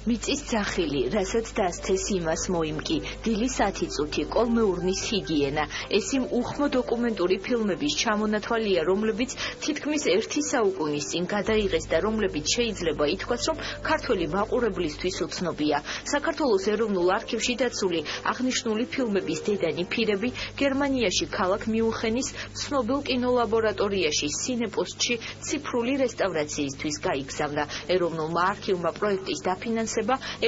მიწის ძახილი, რასაც დასცეს იმას მოიმკი, დილის 10 წუთი, კოლმეურნის ჰიგიენა. ეს იმ უხმო დოკუმენტური ფილმების ჩამონათვალია, რომლებიც თითქმის 1 საუკუნის წინ გადაიღეს და რომლებიც შეიძლება ითქვას, რომ ქართველი მაყურებლისთვის უცნობია. საქართველოს ეროვნულ არქივში დაცული აღნიშნული ფილმების დედანი ფირები გერმანიაში ქალაქ მიუნხენის ცნობილ კინოლაბორატორიაში სინეპოსტში ციფრული რესტავრაციისთვის გაიგზავნა. ეროვნულმა არქივმა პროექტის დაფინანსება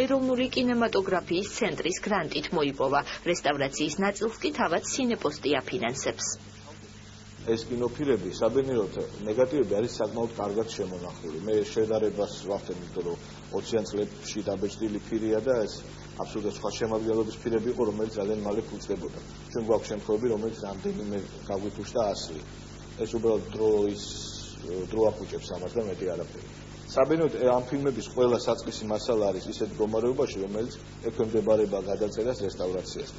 ეროვნული კინემატოგრაფიის ცენტრის გრანტით მოიპოვა. რესტავრაციის ნაწილს კი თავად სინეპოსტი აფინანსებს. ეს კინოფილმები საბედნიეროდ ნეგატივები არის საკმაოდ კარგად შემონახული. მე შედარებას ვახდენ, იმიტომ რომ 20-იან წლებში დაბეჭდილი ფირია და ეს აბსოლუტურად სხვა შემადგენლობის ფირები იყო, რომელიც ძალიან მალე ფუძდებოდა. ჩვენ გვაქვს შემთხვევები, რომელიც რამდენიმე გაგვიფუშდა ასლი. ეს უბრალოდ დრო აფუჭებს ამას და მეტი არაფერი. საბედნიეროდ ამ ფილმების ყველა საწყისი მასალა არის ისეთ მდგომარეობაში, რომელიც ექვემდებარება გადაწერას რესტავრაციას.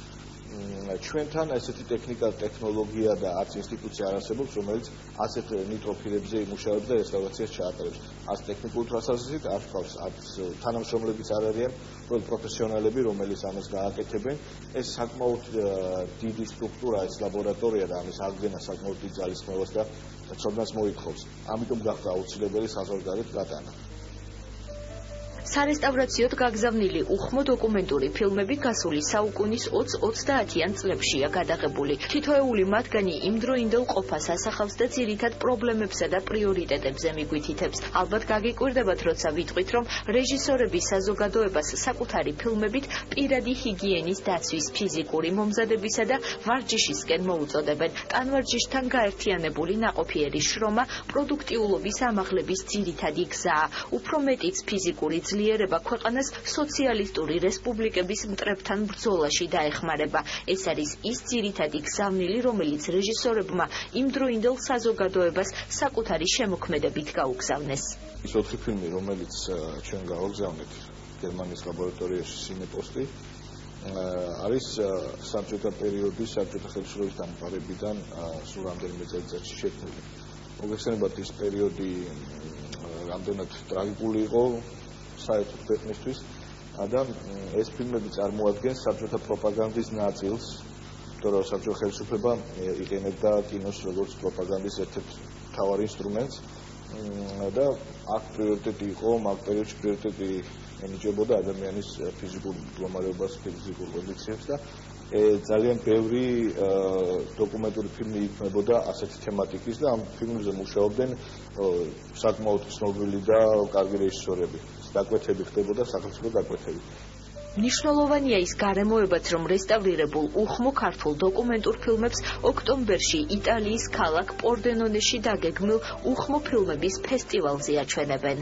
ჩვენთან ესეთი ტექნიკა, ტექნოლოგია და არც ინსტიტუცია არ არსებობს, რომელიც ასეთ ნიტროფილებზე იმუშავებს და რესტავრაციას ჩაატარებს. არც ტექნიკურ თვალსაზრისით, არც თანამშრომლებიც არ არიან, უბრალოდ პროფესიონალები, რომელიც ამას გააკეთებენ. ეს საკმაოდ დიდი სტრუქტურაა, ეს ლაბორატორია და ამის აღდგენა საკმაოდ დიდ ძალისხმევას და ცოდნას მოითხოვს. ამიტომ გახდა აუცილებელი საზღვარგარეთ გატანა. სარესტავრაციოდ გაგზავნილი უხმო დოკუმენტური ფილმები გასული საუკუნის 20-30-იან წლებშია გადაღებული. თითოეული მათგანი იმდროინდელ ყოფას ასახავს და ძირითად პრობლემებსა და პრიორიტეტებზე მიგვითითებს. ალბათ გაგიკვირდებათ, როცა ვიტყვით, რომ რეჟისორები საზოგადოებას საკუთარი ფილმებით პირადი ჰიგიენის დაცვის, ფიზიკური მომზადებისა და ვარჯიშისკენ მოუწოდებენ. ტანვარჯიშთან გაერთიანებული ნაყოფიერი შრომა პროდუქტიულობის ამაღლების ძირითადი გზაა. უფრო მეტიც ფიზიკური ძლიერება ქვეყანას სოციალისტური რესპუბლიკების მტრებთან ბრძოლაში დაეხმარება. ეს არის ის ძირითადი გზავნილი, რომელიც რეჟისორებმა იმდროინდელ საზოგადოებას საკუთარი შემოქმედებით გაუგზავნეს. ის 4 ფილმი, რომელიც ჩვენ გავაგზავნეთ გერმანიის ლაბორატორიაში სინეპოსტი, არის საბჭოთა პერიოდის საბჭოთა ხელისუფლების დამყარებიდან სულ რამდენიმე წელიწადში შექმნილი. მოგეხსენებათ, ის პერიოდი რამდენად ტრაგიკული იყო საერთოდ ქვეყნისთვის და ეს ფილმები წარმოადგენს საბჭოთა პროპაგანდის ნაწილს, იმიტომ რომ საბჭოთა ხელისუფლება იყენებდა კინოს როგორც პროპაგანდის ერთ-ერთ მთავარ ინსტრუმენტს და აქ პრიორიტეტი იყო, მაგ პერიოდში პრიორიტეტი ენიჭებოდა ადამიანის ფიზიკურ მდგომარეობას, ფიზიკურ კონდიციებს და ძალიან ბევრი დოკუმენტური ფილმი იქმნებოდა ასეთი თემატიკის და ამ ფილმებზე მუშაობდნენ საკმაოდ ცნობილი და კარგი რეჟისორები. დაკვეთები ხდებოდა, სახელმწიფო დაკვეთები. მნიშვნელოვანია ის გარემოებაც, რომ რესტავრირებულ უხმო ქართულ დოკუმენტურ ფილმებს ოქტომბერში იტალიის ქალაქ პორდენონეში დაგეგმილ უხმო ფილმების ფესტივალზე აჩვენებენ.